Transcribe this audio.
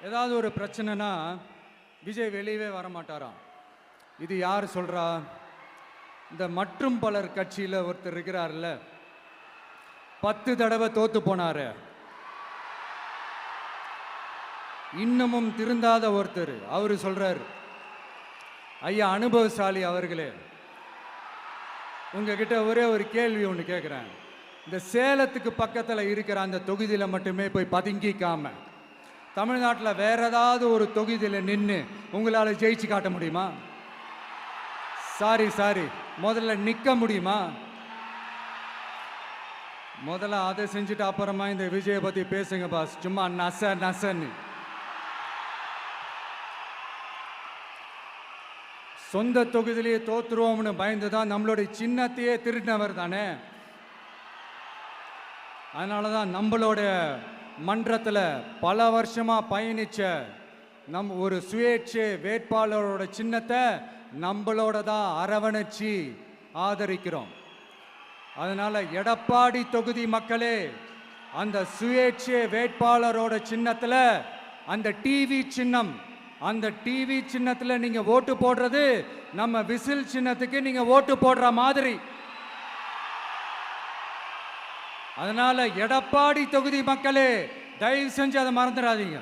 ஏதாவது ஒரு பிரச்சனைனா விஜய் வெளியவே வர மாட்டாராம். இது யார் சொல்றா? இந்த மற்றும் பலர் கட்சியில் ஒருத்தர் இருக்கிறார்ல, 10 தடவை தோத்து போனாரு, இன்னமும் திருந்தாத ஒருத்தர். அவரு சொல்றாரு, ஐயா அனுபவசாலி அவர்களே, உங்ககிட்ட ஒரே ஒரு கேள்வி ஒன்று கேட்குறேன். இந்த சேலத்துக்கு பக்கத்தில் இருக்கிற அந்த தொகுதியில் மட்டுமே போய் பதுங்கிக்காம தமிழ்நாட்டில் வேற ஏதாவது ஒரு தொகுதியில் நின்று உங்களால் ஜெயிச்சு காட்ட முடியுமா? சாரி, முதல்ல நிற்க முடியுமா? முதல்ல அதை செஞ்சுட்டு அப்புறமா இந்த விஜயை பற்றி பேசுங்க பாஸ். சும்மா நசன்னு. சொந்த தொகுதியிலேயே தோத்துருவோம்னு பயந்து தான் நம்மளுடைய சின்னத்தையே திருடினவர் தானே. அதனால தான் நம்மளோட மன்றத்தில் பல வருஷமாக பயணிச்ச ஒரு சுயேட்சை வேட்பாளரோட சின்னத்தை நம்மளோட தான் அரவணைச்சி ஆதரிக்கிறோம். அதனால எடப்பாடி தொகுதி மக்களே, அந்த சுயேட்சை வேட்பாளரோட சின்னத்தில் அந்த டிவி சின்னம், அந்த டிவி சின்னத்தில் நீங்க ஓட்டு போடுறது நம்ம விசில் சின்னத்துக்கு நீங்க ஓட்டு போடுற மாதிரி. அதனால எடப்பாடி தொகுதி மக்களே, தயவு செஞ்சு அதை மறந்துடாதீங்க.